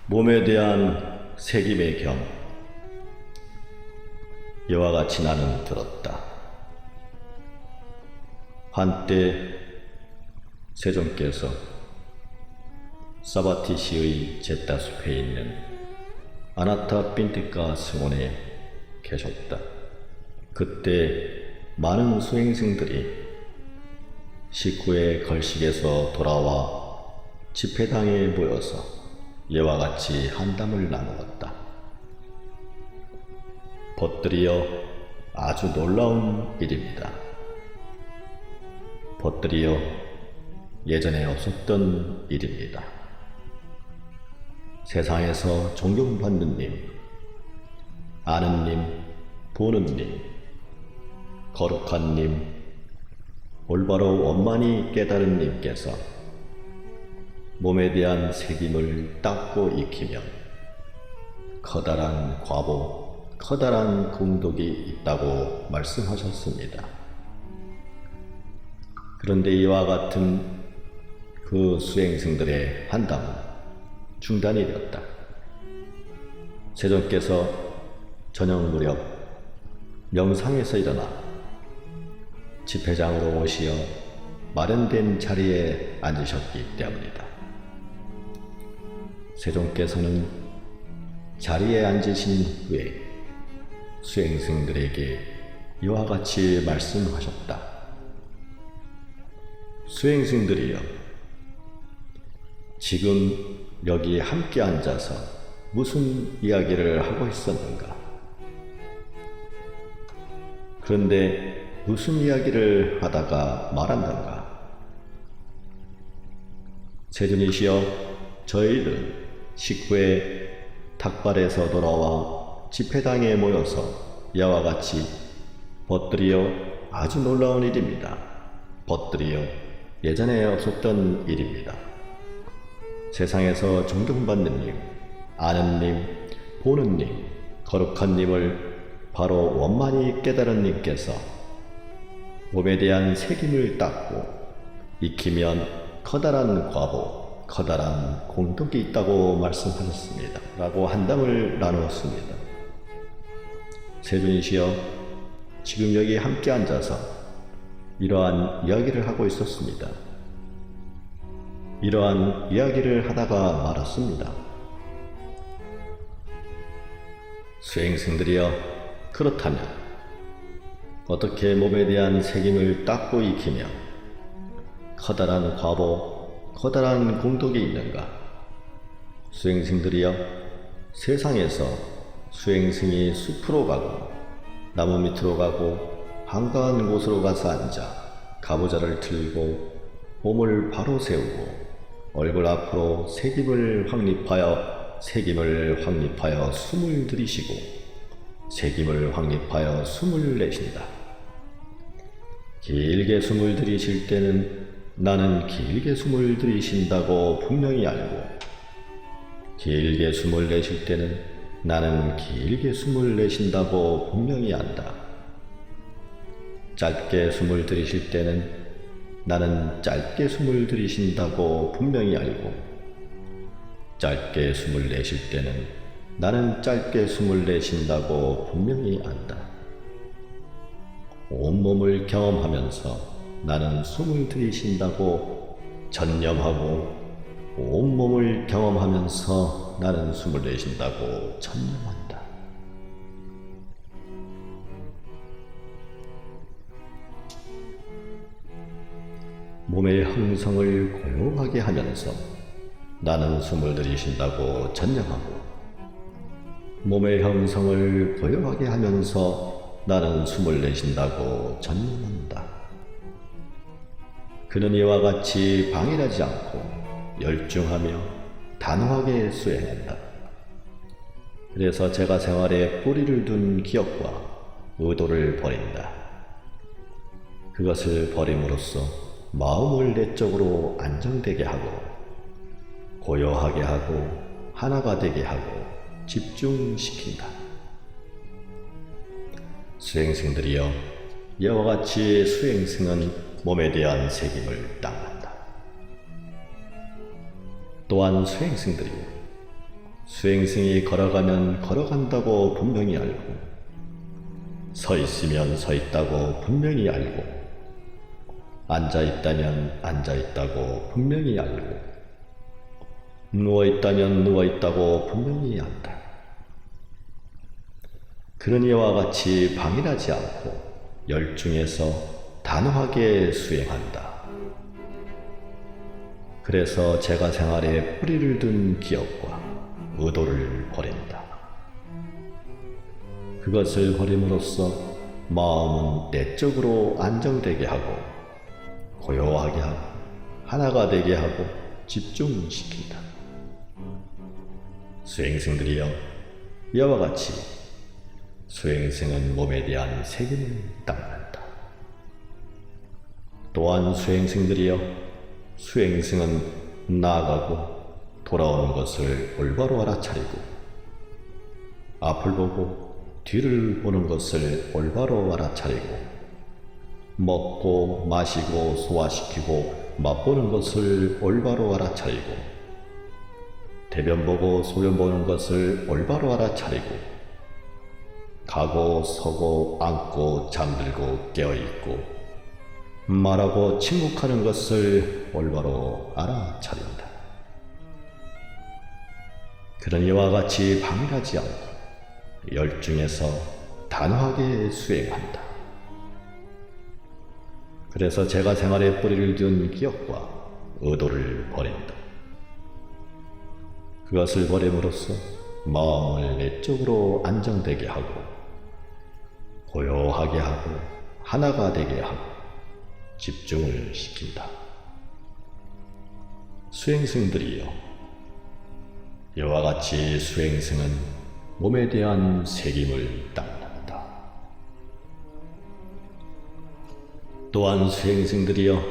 몸에 대한 새김의 겸 이와 같이 나는 들었다. 한때 세종께서 사바티시의 제따숲에 있는 아나타핀티카 승원에 계셨다. 그때 많은 수행승들이 식후의 걸식에서 돌아와 집회당에 모여서 이와 같이 한담을 나누었다. 벗들이여 아주 놀라운 일입니다. 벗들이여 예전에 없었던 일입니다. 세상에서 존경받는 님, 아는 님, 보는 님, 거룩한 님, 올바로 원만히 깨달은 님께서 몸에 대한 새김을 닦고 익히면 커다란 과보, 커다란 공덕이 있다고 말씀하셨습니다. 그런데 이와 같은 그 수행승들의 한담은 중단이 되었다. 세종께서 저녁 무렵 명상에서 일어나 집회장으로 오시어 마련된 자리에 앉으셨기 때문이다. 세종께서는 자리에 앉으신 후에 수행승들에게 이와 같이 말씀하셨다. 수행승들이여, 지금 여기 함께 앉아서 무슨 이야기를 하고 있었는가? 그런데 무슨 이야기를 하다가 말았는가? 세존이시여, 저희들은 식후에 닭발에서 돌아와 집회당에 모여서 이와 같이 벗들이여 아주 놀라운 일입니다. 벗들이여 예전에 없었던 일입니다. 세상에서 존경받는 님, 아는 님, 보는 님, 거룩한 님을 바로 원만히 깨달은 님께서 몸에 대한 새김을 닦고 익히면 커다란 과보, 커다란 공덕이 있다고 말씀하셨습니다. 라고 한담을 나누었습니다. 세존이시여, 지금 여기 함께 앉아서 이러한 이야기를 하고 있었습니다. 이러한 이야기를 하다가 말았습니다. 수행승들이여, 그렇다면 어떻게 몸에 대한 새김을 닦고 익히며 커다란 과보, 커다란 공덕이 있는가? 수행승들이여, 세상에서 수행승이 숲으로 가고 나무 밑으로 가고 한가한 곳으로 가서 앉아 가부좌를 들고 몸을 바로 세우고 얼굴 앞으로 새김을 확립하여 숨을 들이쉬고 새김을 확립하여 숨을 내쉰다. 길게 숨을 들이쉴 때는 나는 길게 숨을 들이쉰다고 분명히 알고, 길게 숨을 내쉴 때는 나는 길게 숨을 내쉰다고 분명히 안다. 짧게 숨을 들이쉴 때는 나는 짧게 숨을 들이쉰다고 분명히 알고, 짧게 숨을 내쉴 때는 나는 짧게 숨을 내쉰다고 분명히 안다. 온몸을 경험하면서 나는 숨을 들이쉰다고 전념하고, 온몸을 경험하면서 나는 숨을 내쉰다고 전념한다. 몸의 형성을 고요하게 하면서 나는 숨을 들이쉰다고 전념하고, 몸의 형성을 고요하게 하면서 나는 숨을 내쉰다고 전념한다. 그는 이와 같이 방해하지 않고 열중하며 단호하게 수행한다. 그래서 제가 생활에 뿌리를 둔 기억과 의도를 버린다. 그것을 버림으로써 마음을 내적으로 안정되게 하고 고요하게 하고 하나가 되게 하고 집중시킨다. 수행승들이여, 이와 같이 수행승은 몸에 대한 새김을 닦는다. 또한 수행승들이 수행승이 걸어가면 걸어간다고 분명히 알고, 서 있으면 서 있다고 분명히 알고, 앉아 있다면 앉아 있다고 분명히 알고, 누워 있다면 누워 있다고 분명히 안다. 그런 이와 같이 방일하지 않고 열중해서 단호하게 수행한다. 그래서 제가 생활에 뿌리를 둔 기억과 의도를 버린다. 그것을 버림으로써 마음은 내적으로 안정되게 하고 고요하게 하고 하나가 되게 하고 집중시킨다. 수행승들이여, 이와 같이 수행승은 몸에 대한 책임을 닦는다. 또한 수행승들이여, 수행승은 나아가고 돌아오는 것을 올바로 알아차리고, 앞을 보고 뒤를 보는 것을 올바로 알아차리고, 먹고 마시고 소화시키고 맛보는 것을 올바로 알아차리고, 대변 보고 소변 보는 것을 올바로 알아차리고, 가고 서고 앉고 잠들고 깨어있고 말하고 침묵하는 것을 올바로 알아차린다. 그런 이와 같이 방일하지 않고 열중해서 단호하게 수행한다. 그래서 제가 생활에 뿌리를 둔 기억과 의도를 버린다. 그것을 버림으로써 마음을 내적으로 안정되게 하고 고요하게 하고 하나가 되게 하고 집중을 시킨다. 수행승들이여, 이와 같이 수행승은 몸에 대한 책임을 닦는다. 또한 수행승들이여,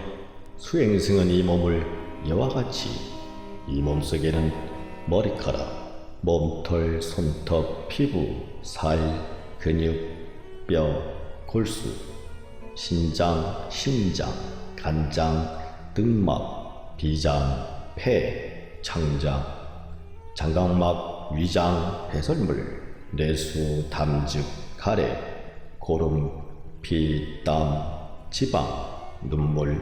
수행승은 이 몸을 이와 같이 이 몸속에는 머리카락, 몸털, 손톱, 피부, 살, 근육, 뼈, 골수, 신장, 심장, 간장, 등막, 비장, 폐, 창장, 장각막, 위장, 배설물, 뇌수, 담즙, 가래, 고름, 피, 땀, 지방, 눈물,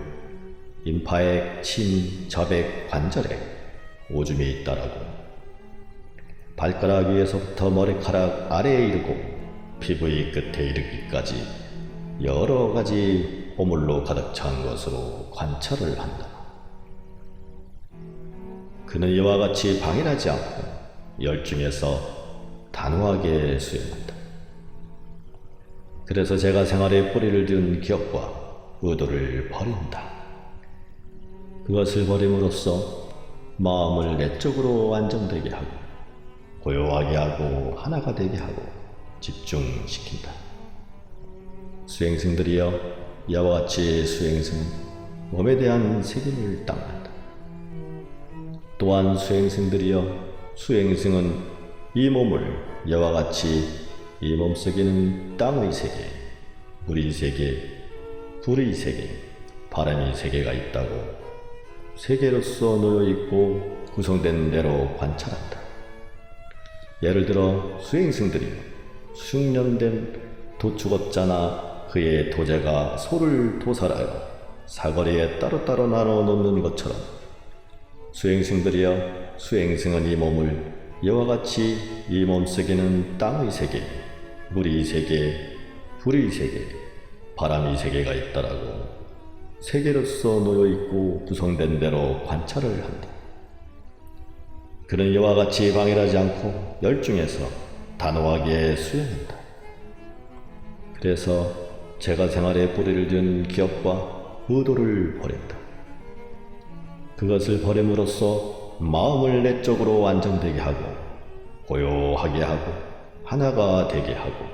임파액, 침, 저백, 관절액, 오줌에 잇따르고 발가락 위에서부터 머리카락 아래에 이르고 피부의 끝에 이르기까지 여러 가지 오물로 가득 찬 것으로 관찰을 한다. 그는 이와 같이 방일하지 않고 열중해서 단호하게 수행한다. 그래서 제가 생활에 뿌리를 둔 기억과 의도를 버린다. 그것을 버림으로써 마음을 내적으로 안정되게 하고 고요하게 하고 하나가 되게 하고 집중시킨다. 수행승들이여, 이와 같이 수행승은 몸에 대한 책임을 닦는다. 또한 수행승들이여, 수행승은 이 몸을 이와 같이 이 몸속에는 땅의 세계, 물의 세계, 불의 세계, 바람의 세계가 있다고 세계로서 놓여있고 구성된 대로 관찰한다. 예를 들어 수행승들이 숙련된 도축업자나 그의 도제가 소를 도살하여 사거리에 따로따로 나눠 놓는 것처럼 수행승들이여, 수행승은 이 몸을 이와 같이 이 몸속에는 땅의 세계, 물의 세계, 불의 세계, 바람의 세계가 있다라고 세계로서 놓여있고 구성된 대로 관찰을 한다. 그는 이와 같이 방해하지 않고 열중해서 단호하게 수행한다. 그래서 제가 생활에 뿌리를 둔 기억과 의도를 버린다. 그것을 버림으로써 마음을 내적으로 안정되게 하고 고요하게 하고 하나가 되게 하고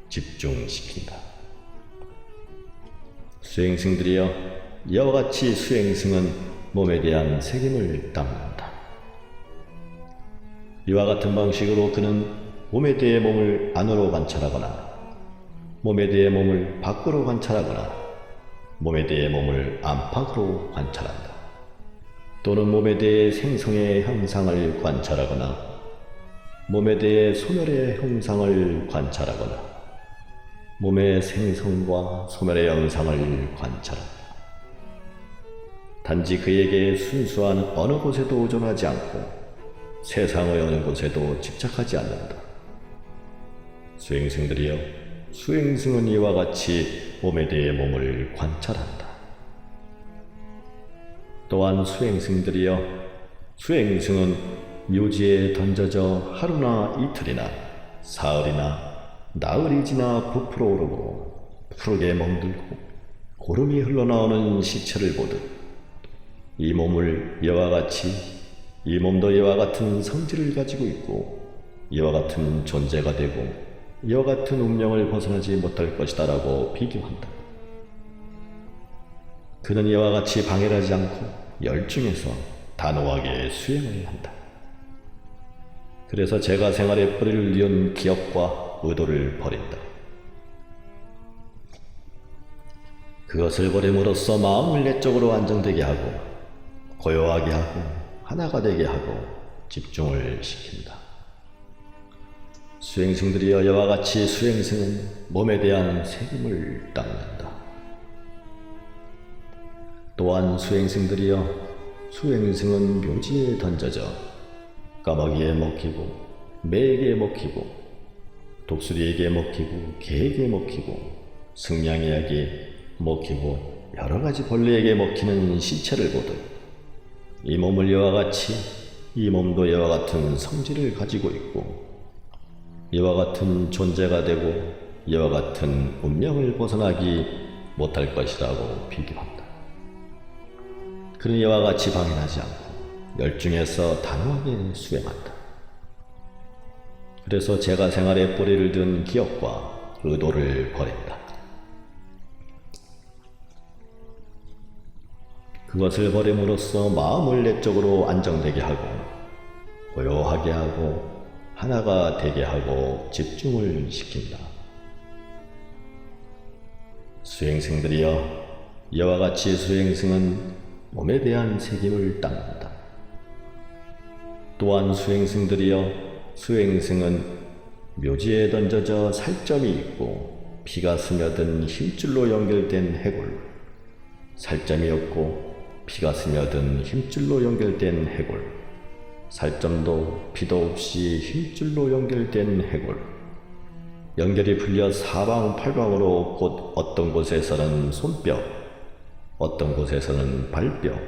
집중시킨다. 수행승들이여, 이와 같이 수행승은 몸에 대한 책임을 닦는다. 이와 같은 방식으로 그는 몸에 대해 몸을 안으로 관찰하거나 몸에 대해 몸을 밖으로 관찰하거나 몸에 대해 몸을 안팎으로 관찰한다. 또는 몸에 대해 생성의 형상을 관찰하거나 몸에 대해 소멸의 형상을 관찰하거나 몸의 생성과 소멸의 영상을 관찰한다. 단지 그에게 순수한 어느 곳에도 의존하지 않고 세상의 어느 곳에도 집착하지 않는다. 수행승들이여, 수행승은 이와 같이 몸에 대해 몸을 관찰한다. 또한 수행승들이여, 수행승은 묘지에 던져져 하루나 이틀이나 사흘이나 나흘이 지나 부풀어 오르고 푸르게 멍들고 고름이 흘러나오는 시체를 보듯 이 몸을 이와 같이, 이 몸도 이와 같은 성질을 가지고 있고 이와 같은 존재가 되고 이와 같은 운명을 벗어나지 못할 것이다 라고 비교한다. 그는 이와 같이 방해하지 않고 열중해서 단호하게 수행을 한다. 그래서 제가 생활의 뿌리를 뉘은 기억과 의도를 버린다. 그것을 버림으로써 마음을 내적으로 안정되게 하고 고요하게 하고 하나가 되게 하고 집중을 시킨다. 수행승들이여, 이와 같이 수행승은 몸에 대한 책임을 닦는다. 또한 수행승들이여, 수행승은 묘지에 던져져 까마귀에 먹히고 매에게 먹히고 독수리에게 먹히고 개에게 먹히고 승냥이에게 먹히고 여러가지 벌레에게 먹히는 시체를 보듯 이 몸을 이와 같이, 이 몸도 이와 같은 성질을 가지고 있고 이와 같은 존재가 되고 이와 같은 운명을 벗어나기 못할 것이라고 비교한다. 그는 이와 같이 방해하지 않고 열중해서 단호하게 수행한다. 그래서 제가 생활의 뿌리를 둔 기억과 의도를 버린다. 그것을 버림으로써 마음을 내적으로 안정되게 하고 고요하게 하고 하나가 되게 하고 집중을 시킨다. 수행승들이여, 이와 같이 수행승은 몸에 대한 책임을 닦는다. 또한 수행승들이여, 수행승은 묘지에 던져져 살점이 있고 피가 스며든 힘줄로 연결된 해골, 살점이 없고 피가 스며든 힘줄로 연결된 해골, 살점도 피도 없이 힘줄로 연결된 해골, 연결이 풀려 사방팔방으로 곧 어떤 곳에서는 손뼈, 어떤 곳에서는 발뼈,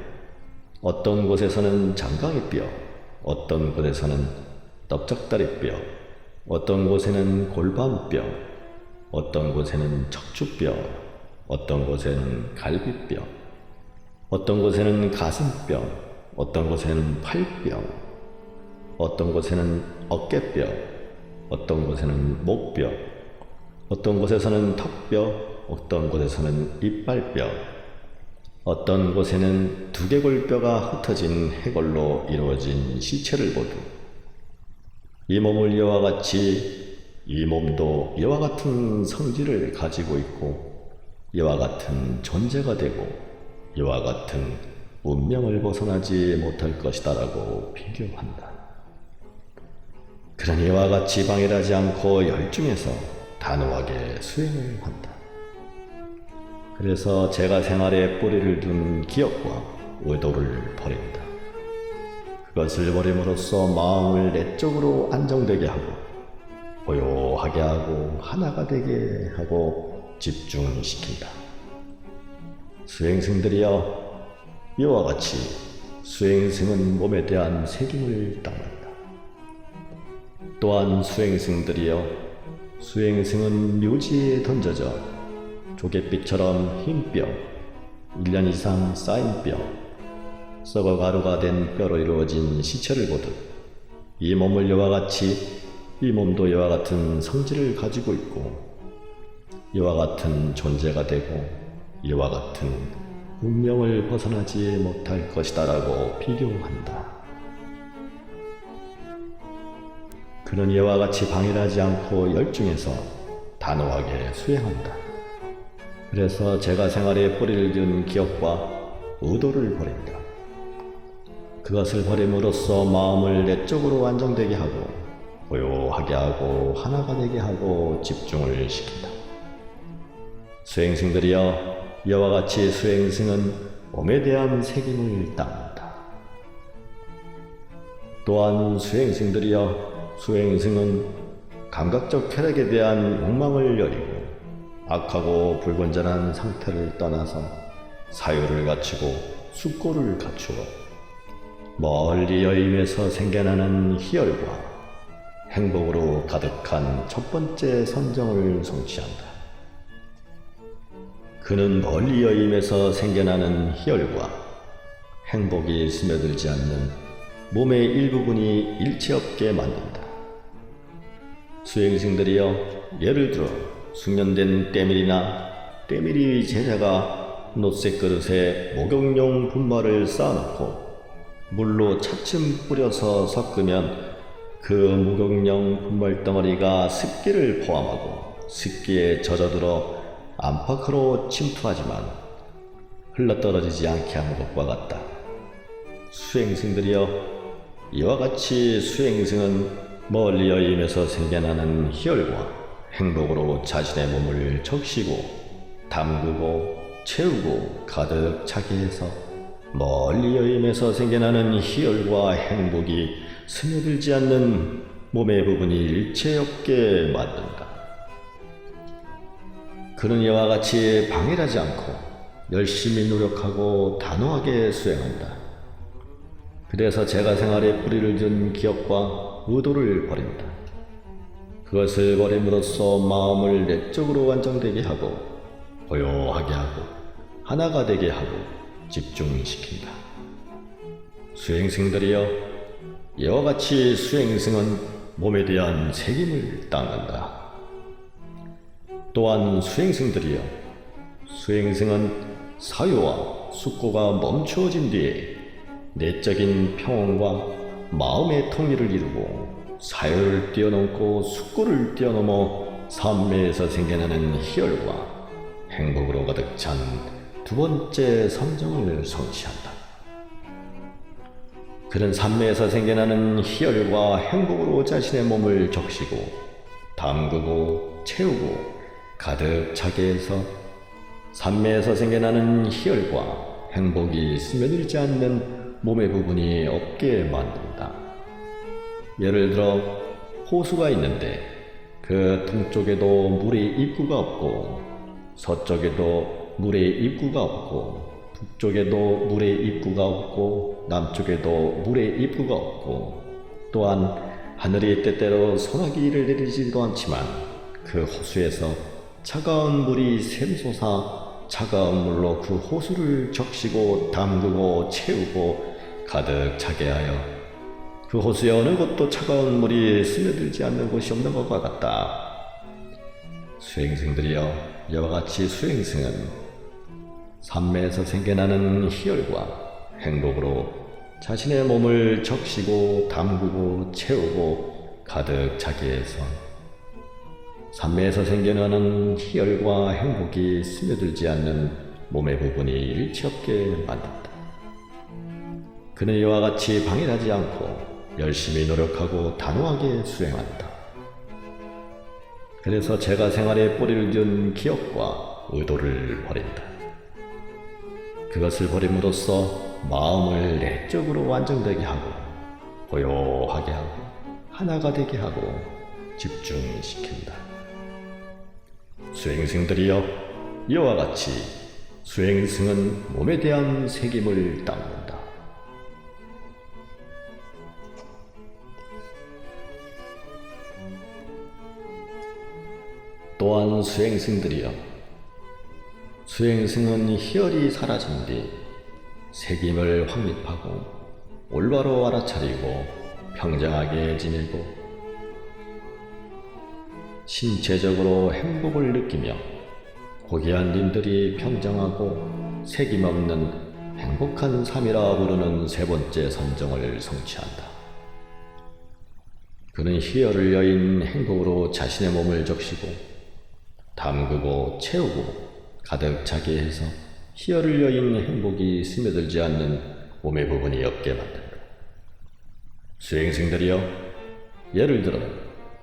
어떤 곳에서는 장강의 뼈, 어떤 곳에서는 넓적다리뼈, 어떤 곳에는 골반뼈, 어떤 곳에는 척추뼈, 어떤 곳에는 갈비뼈, 어떤 곳에는 가슴뼈, 어떤 곳에는 팔뼈, 어떤 곳에는 어깨뼈, 어떤 곳에는 목뼈, 어떤 곳에서는 턱뼈, 어떤 곳에서는 이빨뼈, 어떤 곳에는 두개골뼈가 흩어진 해골로 이루어진 시체를 보듯 이 몸을 이와 같이, 이 몸도 이와 같은 성질을 가지고 있고 이와 같은 존재가 되고 이와 같은 운명을 벗어나지 못할 것이다 라고 비교한다. 그러니 이와 같이 방해하지 않고 열중해서 단호하게 수행을 한다. 그래서 제가 생활에 뿌리를 둔 기억과 의도를 버린다. 그것을 버림으로써 마음을 내적으로 안정되게 하고 고요하게 하고 하나가 되게 하고 집중시킨다. 수행승들이여, 이와 같이 수행승은 몸에 대한 책임을 닦는다. 또한 수행승들이여, 수행승은 묘지에 던져져 조갯빛처럼 흰 뼈, 1년 이상 쌓인 뼈, 썩어 가루가 된 뼈로 이루어진 시체를 보듯 이 몸을 이와 같이, 이 몸도 이와 같은 성질을 가지고 있고 이와 같은 존재가 되고 이와 같은 운명을 벗어나지 못할 것이다 라고 비교한다. 그는 이와 같이 방해하지 않고 열중해서 단호하게 수행한다. 그래서 제가 생활에 뿌리를 둔 기억과 의도를 버린다. 그것을 버림으로써 마음을 내적으로 안정되게 하고 고요하게 하고 하나가 되게 하고 집중을 시킨다. 수행승들이여, 이와 같이 수행승은 몸에 대한 책임을 따른다. 또한 수행승들이여, 수행승은 감각적 쾌락에 대한 욕망을 여리고 악하고 불건전한 상태를 떠나서 사유를 갖추고 숙고를 갖추어 멀리 여임에서 생겨나는 희열과 행복으로 가득한 첫 번째 선정을 성취한다. 그는 멀리 여임에서 생겨나는 희열과 행복이 스며들지 않는 몸의 일부분이 일체 없게 만든다. 수행승들이여, 예를 들어 숙련된 때밀이 제자가 노쇠 그릇에 목욕용 분말을 쌓아놓고 물로 차츰 뿌려서 섞으면 그 목욕용 분말 덩어리가 습기를 포함하고 습기에 젖어들어 안팎으로 침투하지만 흘러떨어지지 않게 하는 것과 같다. 수행승들이여, 이와 같이 수행승은 멀리 여임에서 생겨나는 희열과 행복으로 자신의 몸을 적시고 담그고 채우고 가득 차게 해서 멀리 여임에서 생겨나는 희열과 행복이 스며들지 않는 몸의 부분이 일체 없게 만든다. 그는 이와 같이 방해하지 않고 열심히 노력하고 단호하게 수행한다. 그래서 제가 생활에 뿌리를 둔 기억과 의도를 버린다. 그것을 버림으로써 마음을 내적으로 안정되게 하고 고요하게 하고 하나가 되게 하고 집중시킨다. 수행승들이여, 이와 같이 수행승은 몸에 대한 책임을 따른다. 또한 수행승들이여, 수행승은 사유와 숙고가 멈추어진 뒤에 내적인 평온과 마음의 통일을 이루고 사유를 뛰어넘고 숙고를 뛰어넘어 삼매에서 생겨나는 희열과 행복으로 가득 찬 두 번째 선정을 성취한다. 그는 삼매에서 생겨나는 희열과 행복으로 자신의 몸을 적시고 담그고 채우고 가득 차게 해서 삼매에서 생겨나는 희열과 행복이 스며들지 않는 몸의 부분이 없게 만든다. 예를 들어 호수가 있는데 그 동쪽에도 물의 입구가 없고 서쪽에도 물의 입구가 없고 북쪽에도 물의 입구가 없고 남쪽에도 물의 입구가 없고 또한 하늘이 때때로 소나기를 내리지도 않지만 그 호수에서 차가운 물이 샘솟아 차가운 물로 그 호수를 적시고 담그고 채우고 가득 차게 하여 그 호수에 어느 곳도 차가운 물이 스며들지 않는 곳이 없는 것과 같다. 수행승들이여, 이와 같이 수행승은 삼매에서 생겨나는 희열과 행복으로 자신의 몸을 적시고 담그고 채우고 가득 차게 해서 삼매에서 생겨나는 희열과 행복이 스며들지 않는 몸의 부분이 일체 없게 만든다. 그는 이와 같이 방해하지 않고 열심히 노력하고 단호하게 수행한다. 그래서 제가 생활에 뿌리를 둔 기억과 의도를 버린다. 그것을 버림으로써 마음을 내적으로 안정되게 하고 고요하게 하고 하나가 되게 하고 집중시킨다. 수행승들이여, 이와 같이 수행승은 몸에 대한 책임을 따른다. 또한 수행승들이여, 수행승은 희열이 사라진 뒤 책임을 확립하고 올바로 알아차리고 평정하게 지내고 신체적으로 행복을 느끼며 고귀한 님들이 평정하고 책임없는 행복한 삶이라 부르는 세 번째 선정을 성취한다. 그는 희열을 여인 행복으로 자신의 몸을 적시고 담그고 채우고 가득 차게 해서 희열을 여인 행복이 스며들지 않는 몸의 부분이 없게 만든다. 수행승들이여, 예를 들어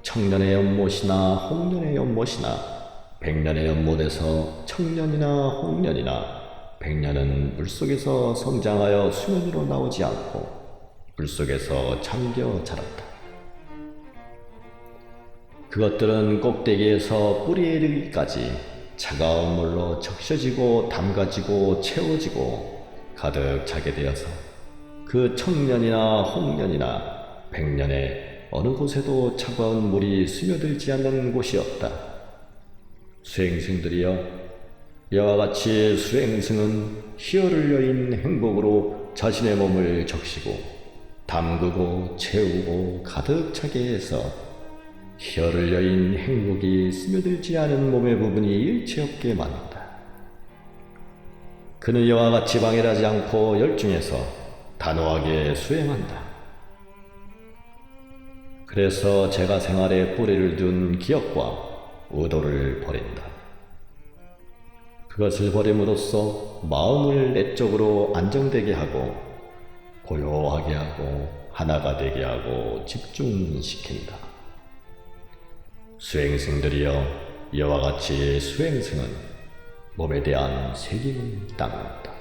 청년의 연못이나 홍년의 연못이나 백년의 연못에서 청년이나 홍년이나 백년은 물속에서 성장하여 수면 위로 나오지 않고 물속에서 잠겨 자랐다. 그것들은 꼭대기에서 뿌리에 이르기까지 차가운 물로 적셔지고 담가지고 채워지고 가득 차게 되어서 그 청년이나 홍년이나 백년에 어느 곳에도 차가운 물이 스며들지 않는 곳이 없다. 수행승들이여, 이와 같이 수행승은 희열을 여인 행복으로 자신의 몸을 적시고 담그고 채우고 가득 차게 해서 희열을 여인 행복이 스며들지 않은 몸의 부분이 일체 없게 만든다. 그는 이와 같이 방해하지 않고 열중해서 단호하게 수행한다. 그래서 제가 생활에 뿌리를 둔 기억과 의도를 버린다. 그것을 버림으로써 마음을 내적으로 안정되게 하고 고요하게 하고 하나가 되게 하고 집중시킨다. 수행승들이여, 이와 같이 수행승은 몸에 대한 책임을 따른다.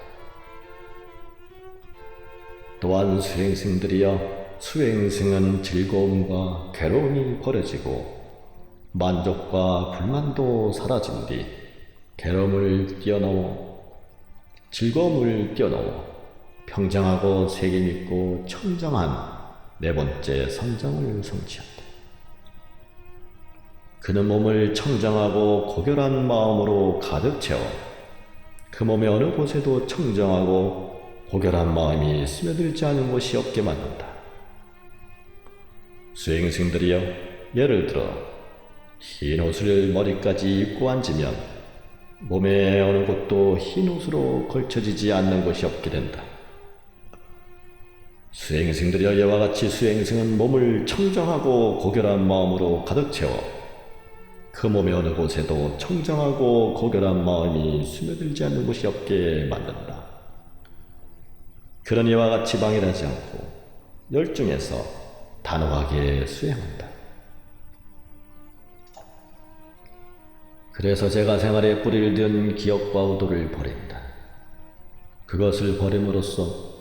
또한 수행승들이여, 수행승은 즐거움과 괴로움이 버려지고 만족과 불만도 사라진 뒤 괴로움을 뛰어넘어 즐거움을 뛰어넘어 평정하고 책임있고 청정한 네 번째 성장을 성취한다. 그는 몸을 청정하고 고결한 마음으로 가득 채워 그 몸의 어느 곳에도 청정하고 고결한 마음이 스며들지 않은 곳이 없게 만든다. 수행승들이여, 예를 들어 흰 옷을 머리까지 입고 앉으면 몸의 어느 곳도 흰 옷으로 걸쳐지지 않는 곳이 없게 된다. 수행승들이여, 이와 같이 수행승은 몸을 청정하고 고결한 마음으로 가득 채워 그 몸의 어느 곳에도 청정하고 고결한 마음이 스며들지 않는 곳이 없게 만든다. 그런 이와 같이 방해하지 않고 열중해서 단호하게 수행한다. 그래서 제가 생활에 뿌리를 둔 기억과 의도를 버린다. 그것을 버림으로써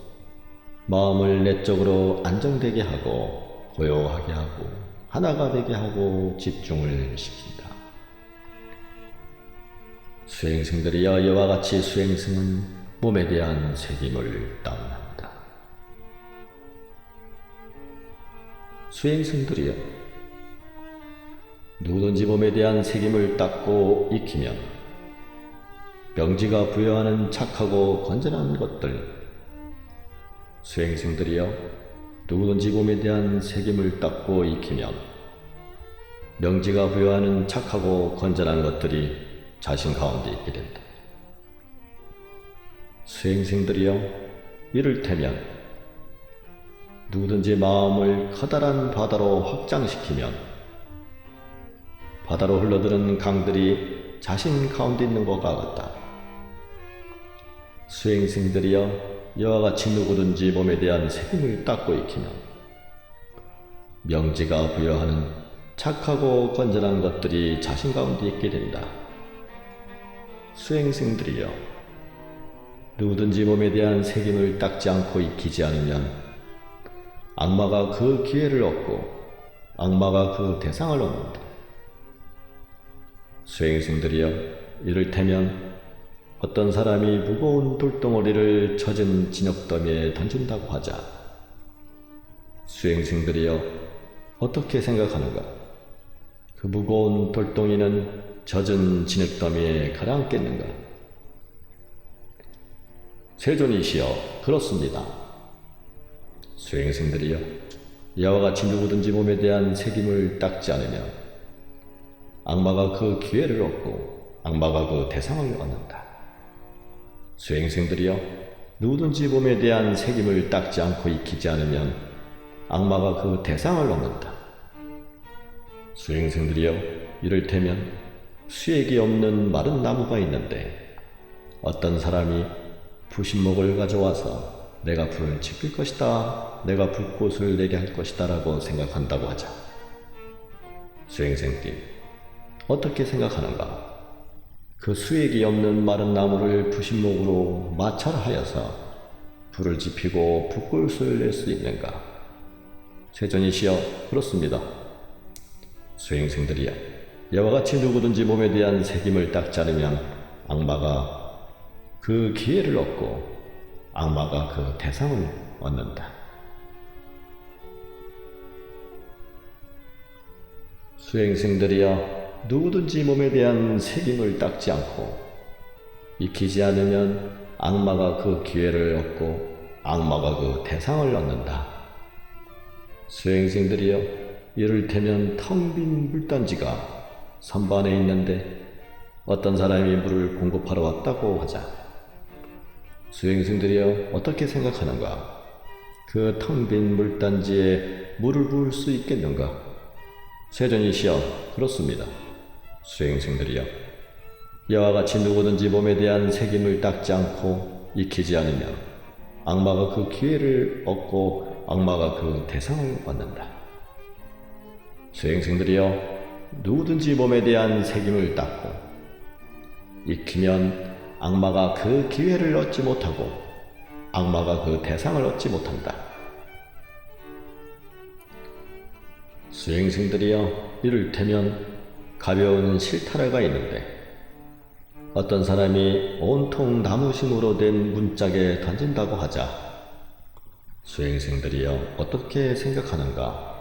마음을 내적으로 안정되게 하고 고요하게 하고 하나가 되게 하고 집중을 시킨다. 수행승들이여, 이와 같이 수행승은 몸에 대한 책임을 따른다. 수행승들이여, 누구든지 몸에 대한 책임을 닦고 익히면 명지가 부여하는 착하고 건전한 것들, 수행승들이여, 누구든지 몸에 대한 책임을 닦고 익히면 명지가 부여하는 착하고 건전한 것들이 자신 가운데 있게 된다. 수행승들이여, 이를테면 누구든지 마음을 커다란 바다로 확장시키면 바다로 흘러드는 강들이 자신 가운데 있는 것과 같다. 수행승들이여, 이와 같이 누구든지 몸에 대한 책임을 닦고 익히면 명지가 부여하는 착하고 건전한 것들이 자신 가운데 있게 된다. 수행승들이여, 누구든지 몸에 대한 책임을 닦지 않고 익히지 않으면 악마가 그 기회를 얻고 악마가 그 대상을 얻는다. 수행승들이여, 이를테면 어떤 사람이 무거운 돌덩어리를 젖은 진흙더미에 던진다고 하자. 수행승들이여, 어떻게 생각하는가? 그 무거운 돌덩이는 젖은 진흙더미에 가라앉겠는가? 세존이시여, 그렇습니다. 수행승들이여, 이와 같이 누구든지 몸에 대한 책임을 닦지 않으면 악마가 그 기회를 얻고 악마가 그 대상을 얻는다. 수행승들이여, 누구든지 몸에 대한 책임을 닦지 않고 익히지 않으면 악마가 그 대상을 얻는다. 수행승들이여, 이를테면 수액이 없는 마른 나무가 있는데 어떤 사람이 부신목을 가져와서 내가 불을 지필 것이다, 내가 불꽃을 내게 할 것이다 라고 생각한다고 하자. 수행생들이 어떻게 생각하는가? 그 수액이 없는 마른 나무를 부신목으로 마찰하여서 불을 지피고 불꽃을 낼 수 있는가? 세존이시여, 그렇습니다. 수행생들이여, 이와 같이 누구든지 몸에 대한 새김을 닦지 않으면 악마가 그 기회를 얻고 악마가 그 대상을 얻는다. 수행생들이여, 누구든지 몸에 대한 새김을 닦지 않고 익히지 않으면 악마가 그 기회를 얻고 악마가 그 대상을 얻는다. 수행생들이여, 이를테면 텅 빈 물단지가 선반에 있는데 어떤 사람이 물을 공급하러 왔다고 하자. 수행생들이여, 어떻게 생각하는가? 그 텅 빈 물단지에 물을 부을 수 있겠는가? 세존이시여, 그렇습니다. 수행생들이여, 이와 같이 누구든지 몸에 대한 새김을 닦지 않고 익히지 않으면 악마가 그 기회를 얻고 악마가 그 대상을 얻는다. 수행생들이여, 누구든지 몸에 대한 새김을 닦고 익히면 악마가 그 기회를 얻지 못하고 악마가 그 대상을 얻지 못한다. 수행생들이여, 이를테면 가벼운 실타래가 있는데 어떤 사람이 온통 나무심으로 된 문짝에 던진다고 하자. 수행생들이여, 어떻게 생각하는가?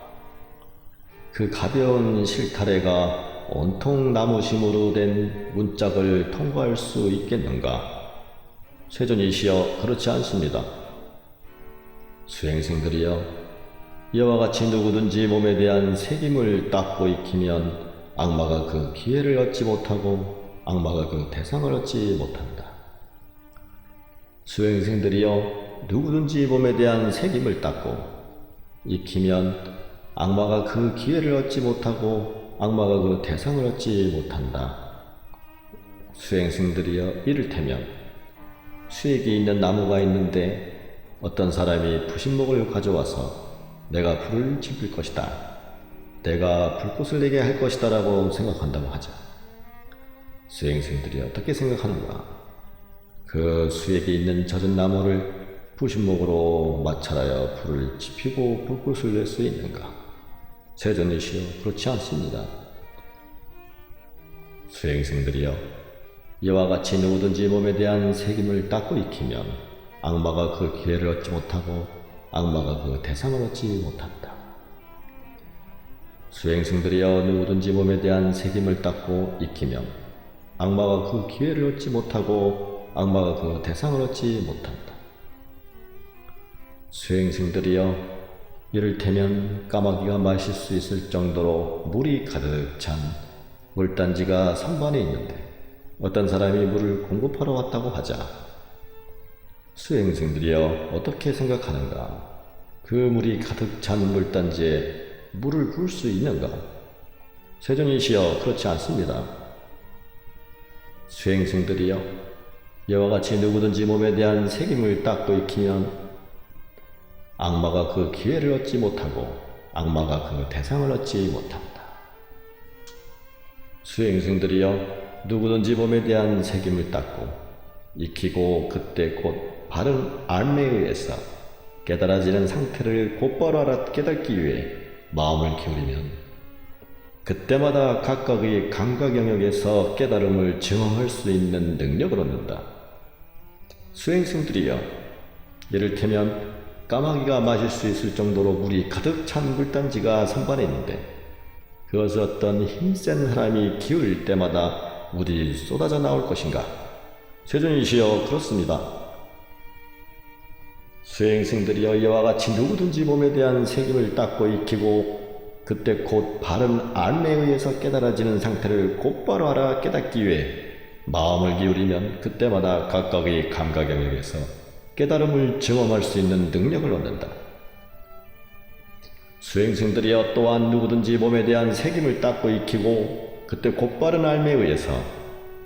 그 가벼운 실타래가 온통 나무심으로 된 문짝을 통과할 수 있겠는가? 세존이시여, 그렇지 않습니다. 수행생들이여, 이와 같이 누구든지 몸에 대한 새김을 닦고 익히면 악마가 그 기회를 얻지 못하고 악마가 그 대상을 얻지 못한다. 수행생들이여, 누구든지 몸에 대한 새김을 닦고 익히면 악마가 그 기회를 얻지 못하고 악마가 그 대상을 얻지 못한다. 수행생들이여, 이를테면 수액이 있는 나무가 있는데 어떤 사람이 부신목을 가져와서 내가 불을 지필 것이다, 내가 불꽃을 내게 할 것이다 라고 생각한다고 하자. 수행생들이 어떻게 생각하는가? 그 수액이 있는 젖은 나무를 부신목으로 마찰하여 불을 지피고 불꽃을 낼 수 있는가? 세존이시여, 그렇지 않습니다. 수행생들이여, 이와 같이 누구든지 몸에 대한 새김을 닦고 익히면 악마가 그 기회를 얻지 못하고 악마가 그 대상을 얻지 못한다. 수행생들이여, 누구든지 몸에 대한 새김을 닦고 익히면 악마가 그 기회를 얻지 못하고 악마가 그 대상을 얻지 못한다. 수행생들이여, 이를테면 까마귀가 마실 수 있을 정도로 물이 가득 찬 물단지가 선반에 있는데 어떤 사람이 물을 공급하러 왔다고 하자. 수행생들이여, 어떻게 생각하는가? 그 물이 가득 찬 물단지에 물을 부을 수 있는가? 세존이시여, 그렇지 않습니다. 수행생들이여, 이와 같이 누구든지 몸에 대한 새김을 닦고 익히면 악마가 그 기회를 얻지 못하고 악마가 그 대상을 얻지 못한다. 수행생들이여, 누구든지 몸에 대한 새김을 닦고 익히고 그때 곧 바른 알매에 의해서 깨달아지는 상태를 곧바로 알아 깨닫기 위해 마음을 기울이면 그때마다 각각의 감각 영역에서 깨달음을 증험할 수 있는 능력을 얻는다. 수행생들이여, 이를테면 까마귀가 마실 수 있을 정도로 물이 가득 찬 물단지가 선반에 있는데 그것을 어떤 힘센 사람이 기울일 때마다 물이 쏟아져 나올 것인가? 세존이시여, 그렇습니다. 수행생들이여, 이와 같이 누구든지 몸에 대한 새김을 닦고 익히고 그때 곧 바른 알매에 의해서 깨달아지는 상태를 곧바로 알아 깨닫기 위해 마음을 기울이면 그때마다 각각의 감각 영역에서 깨달음을 증험할 수 있는 능력을 얻는다. 수행생들이여, 또한 누구든지 몸에 대한 새김을 닦고 익히고 그때 곧바른 알매에 의해서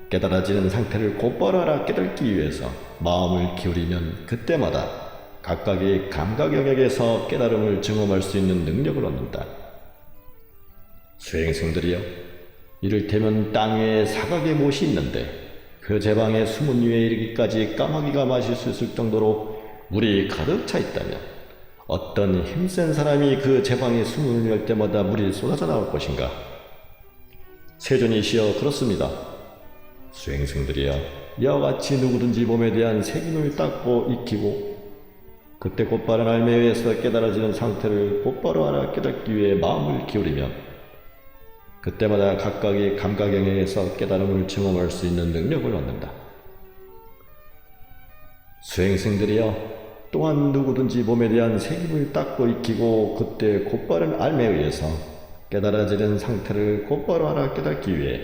깨달아지는 상태를 곧바로 알아 깨닫기 위해서 마음을 기울이면 그때마다 각각의 감각 영역에서 깨달음을 증험할 수 있는 능력을 얻는다. 수행생들이여, 이를테면 땅 위에 사각의 못이 있는데 그 제방의 수문 위에 이르기까지 까마귀가 마실 수 있을 정도로 물이 가득 차 있다면 어떤 힘센 사람이 그 제방의 수문을 열 때마다 물이 쏟아져 나올 것인가? 세존이시여, 그렇습니다. 수행생들이여, 이와 같이 누구든지 몸에 대한 색임을 닦고 익히고 그때 곧바른 알매에 의해서 깨달아지는 상태를 곧바로 알아 깨닫기 위해 마음을 기울이면 그때마다 각각이 감각에 의해서 깨달음을 증험할 수 있는 능력을 얻는다. 수행생들이여, 또한 누구든지 몸에 대한 색임을 닦고 익히고 그때 곧바른 알매에 의해서 깨달아지는 상태를 곧바로 알아 깨닫기 위해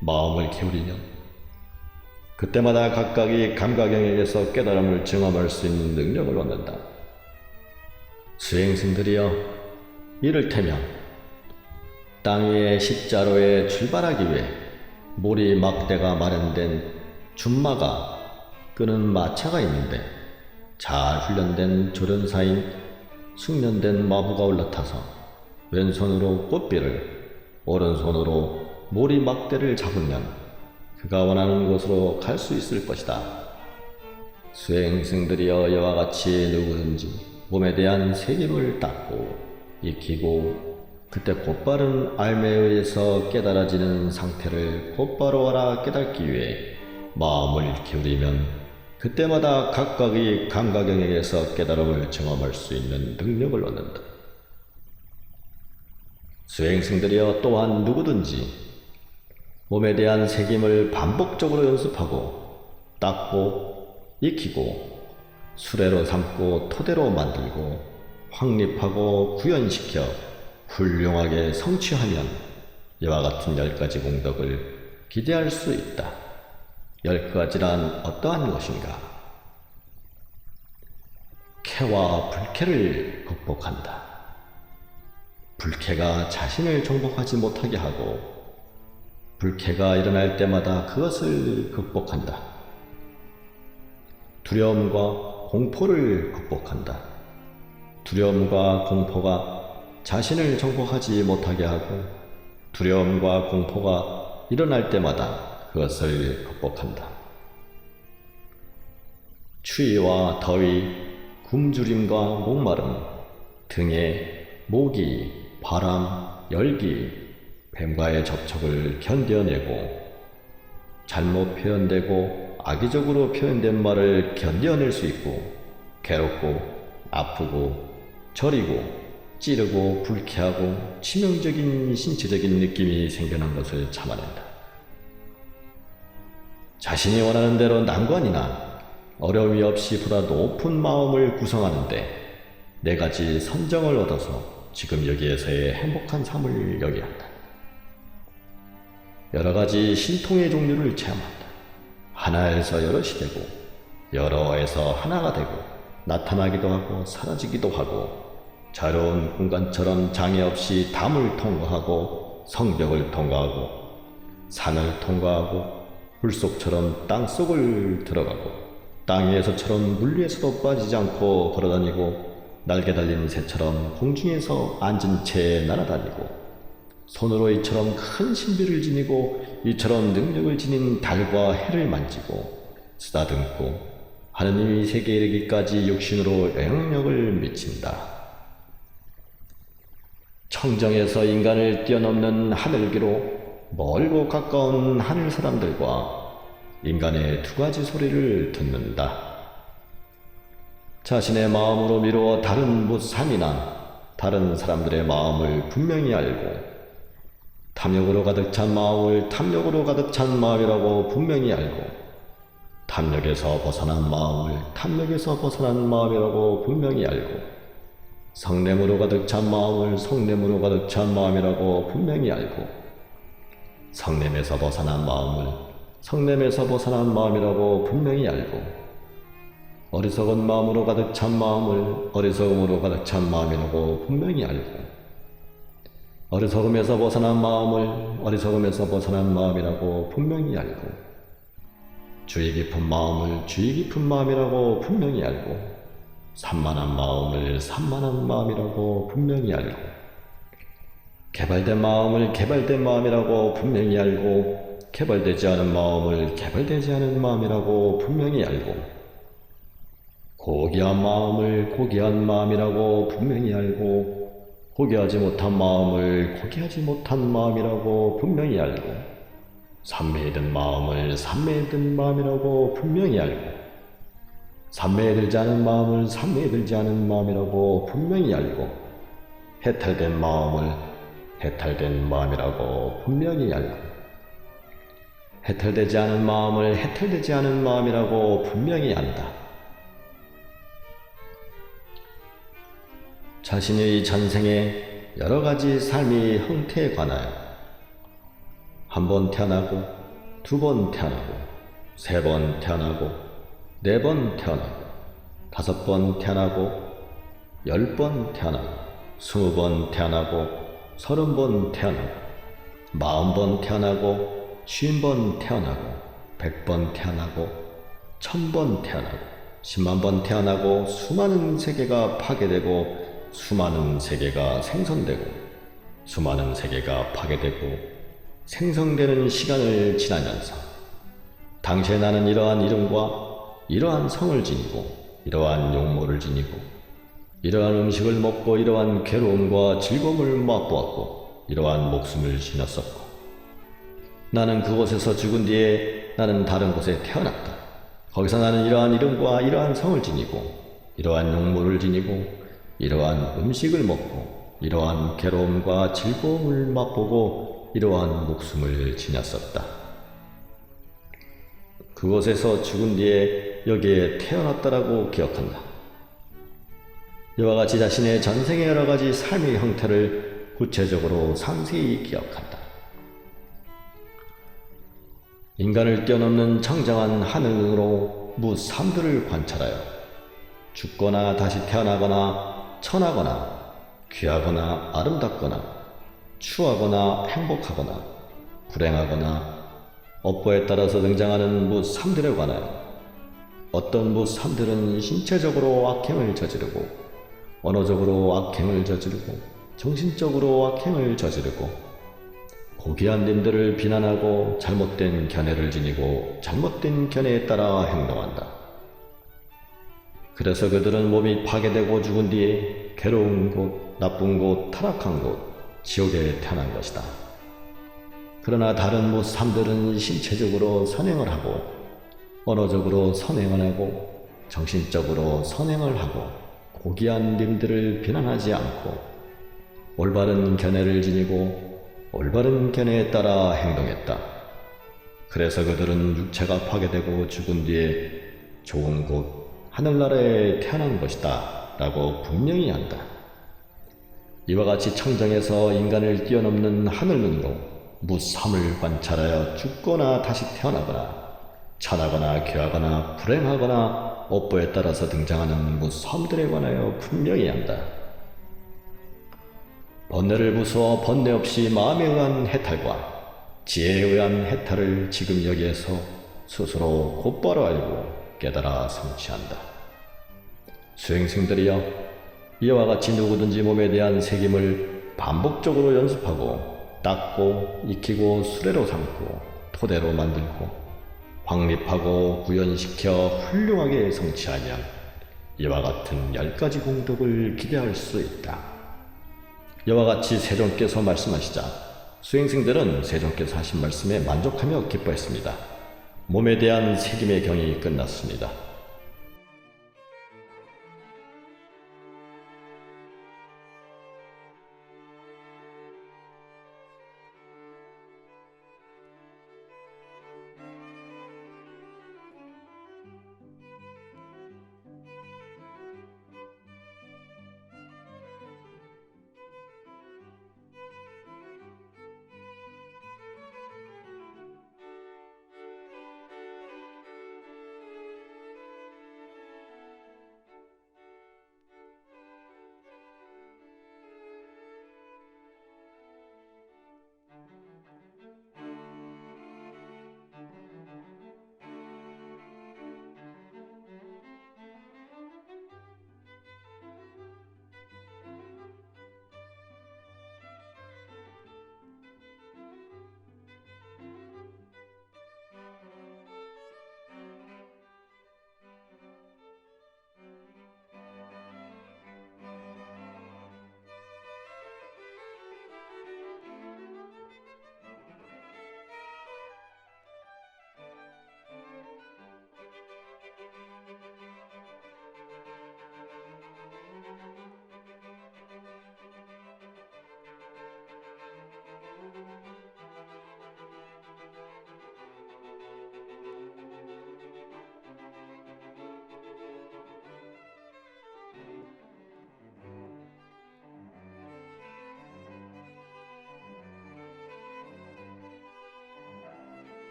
마음을 기울이면 그때마다 각각이 감각에 의해서 깨달음을 증험할 수 있는 능력을 얻는다. 수행생들이여, 이를테면 땅 위의 십자로에 출발하기 위해 모리 막대가 마련된 준마가 끄는 마차가 있는데 잘 훈련된 조련사인 숙련된 마부가 올라타서 왼손으로 꽃비를 오른손으로 모리 막대를 잡으면 그가 원하는 곳으로 갈 수 있을 것이다. 수행생들이여, 이와 같이 누구든지 몸에 대한 색임을 닦고 익히고 그때 곧바른 알매에 의해서 깨달아지는 상태를 곧바로 알아 깨닫기 위해 마음을 기울이면 그때마다 각각의 감각에 의해서 깨달음을 경험할 수 있는 능력을 얻는다. 수행생들이여, 또한 누구든지 몸에 대한 색임을 반복적으로 연습하고 닦고 익히고 수레로 삼고 토대로 만들고 확립하고 구현시켜 훌륭하게 성취하면 이와 같은 10가지 공덕을 기대할 수 있다. 10가지란 어떠한 것인가? 쾌와 불쾌를 극복한다. 불쾌가 자신을 정복하지 못하게 하고 불쾌가 일어날 때마다 그것을 극복한다. 두려움과 공포를 극복한다. 두려움과 공포가 자신을 정복하지 못하게 하고 두려움과 공포가 일어날 때마다 그것을 극복한다. 추위와 더위, 굶주림과 목마름, 등의 모기, 바람, 열기, 뱀과의 접촉을 견뎌내고 잘못 표현되고 악의적으로 표현된 말을 견뎌낼 수 있고 괴롭고 아프고 저리고 찌르고 불쾌하고 치명적인 신체적인 느낌이 생겨난 것을 참아낸다. 자신이 원하는 대로 난관이나 어려움이 없이 보다 높은 마음을 구성하는데 4가지 선정을 얻어서 지금 여기에서의 행복한 삶을 여겨야 한다. 여러 가지 신통의 종류를 체험한다. 하나에서 여럿이 되고 여러에서 하나가 되고 나타나기도 하고 사라지기도 하고 자유로운 공간처럼 장애 없이 담을 통과하고 성벽을 통과하고 산을 통과하고 물속처럼 땅속을 들어가고 땅 위에서처럼 물 위에서도 빠지지 않고 걸어다니고 날개 달린 새처럼 공중에서 앉은 채 날아다니고 손으로 이처럼 큰 신비를 지니고 이처럼 능력을 지닌 달과 해를 만지고 쓰다듬고 하느님이 세계에 이르기까지 육신으로 영향력을 미친다. 청정에서 인간을 뛰어넘는 하늘기로 멀고 가까운 하늘 사람들과 인간의 2가지 소리를 듣는다. 자신의 마음으로 미루어 다른 무산이나 다른 사람들의 마음을 분명히 알고 탐욕으로 가득 찬 마음을 탐욕으로 가득 찬 마음이라고 분명히 알고 탐욕에서 벗어난 마음을 탐욕에서 벗어난 마음이라고 분명히 알고 성냄으로 가득 찬 마음을 성냄으로 가득 찬 마음이라고 분명히 알고 성냄에서 벗어난 마음을 성냄에서 벗어난 마음이라고 분명히 알고 어리석은 마음으로 가득 찬 마음을 어리석음으로 가득 찬 마음이라고 분명히 알고 어리석음에서 벗어난 마음을 어리석음에서 벗어난 마음이라고 분명히 알고 주의 깊은 마음을 주의 깊은 마음이라고 분명히 알고 산만한 마음을 산만한 마음이라고 분명히 알고 개발된 마음을 개발된 마음이라고 분명히 알고 개발되지 않은 마음을 개발되지 않은 마음이라고 분명히 알고 고귀한 마음을 고귀한 마음이라고 분명히 알고 고귀하지 못한 마음을 고귀하지 못한 마음이라고 분명히 알고 산매에 든 마음을 산매에 든 마음이라고 분명히 알고 산매에 들지 않은 마음을 산매에 들지 않은 마음이라고 분명히 알고 해탈된 마음을 해탈된 마음이라고 분명히 알고 해탈되지 않은 마음을 해탈되지 않은 마음이라고 분명히 안다. 자신의 전생에 여러 가지 삶의 형태에 관하여 한 번 태어나고 두 번 태어나고 세 번 태어나고 네 번 태어나고 다섯 번 태어나고 10번 태어나고 20번 태어나고 30번 태어나고 40번 태어나고 50번 태어나고 100번 태어나고 1000번 태어나고 10만 번 태어나고 수많은 세계가 파괴되고 수많은 세계가 생성되고 수많은 세계가 파괴되고 생성되는 시간을 지나면서 당시에 나는 이러한 이름과 이러한 성을 지니고 이러한 용모를 지니고 이러한 음식을 먹고 이러한 괴로움과 즐거움을 맛보았고 이러한 목숨을 지녔었고 나는 그곳에서 죽은 뒤에 나는 다른 곳에 태어났다. 거기서 나는 이러한 이름과 이러한 성을 지니고 이러한 용모를 지니고 이러한 음식을 먹고 이러한 괴로움과 즐거움을 맛보고 이러한 목숨을 지녔었다. 그곳에서 죽은 뒤에 여기에 태어났다라고 기억한다. 이와 같이 자신의 전생의 여러 가지 삶의 형태를 구체적으로 상세히 기억한다. 인간을 뛰어넘는 청정한 하늘으로 무삼들을 관찰하여 죽거나 다시 태어나거나 천하거나 귀하거나 아름답거나 추하거나 행복하거나 불행하거나 업보에 따라서 등장하는 무삼들에 관하여 어떤 무삼들은 신체적으로 악행을 저지르고 언어적으로 악행을 저지르고 정신적으로 악행을 저지르고 고귀한 님들을 비난하고 잘못된 견해를 지니고 잘못된 견해에 따라 행동한다. 그래서 그들은 몸이 파괴되고 죽은 뒤에 괴로운 곳, 나쁜 곳, 타락한 곳, 지옥에 태어난 것이다. 그러나 다른 무삼들은 신체적으로 선행을 하고 언어적으로 선행을 하고 정신적으로 선행을 하고 고귀한 님들을 비난하지 않고 올바른 견해를 지니고 올바른 견해에 따라 행동했다. 그래서 그들은 육체가 파괴되고 죽은 뒤에 좋은 곳, 하늘나라에 태어난 것이다 라고 분명히 안다. 이와 같이 청정에서 인간을 뛰어넘는 하늘눈으로 무삼을 관찰하여 죽거나 다시 태어나거나 천하거나 귀하거나 불행하거나 업보에 따라서 등장하는 무삼들에 관하여 분명히 안다. 번뇌를 부수어 번뇌 없이 마음에 의한 해탈과 지혜에 의한 해탈을 지금 여기에서 스스로 곧바로 알고 깨달아 성취한다. 수행승들이여, 이와 같이 누구든지 몸에 대한 새김을 반복적으로 연습하고 닦고 익히고 수레로 삼고 토대로 만들고 확립하고 구현시켜 훌륭하게 성취하면 이와 같은 10가지 공덕을 기대할 수 있다. 이와 같이 세존께서 말씀하시자 수행승들은 세존께서 하신 말씀에 만족하며 기뻐했습니다. 몸에 대한 새김의 경이 끝났습니다.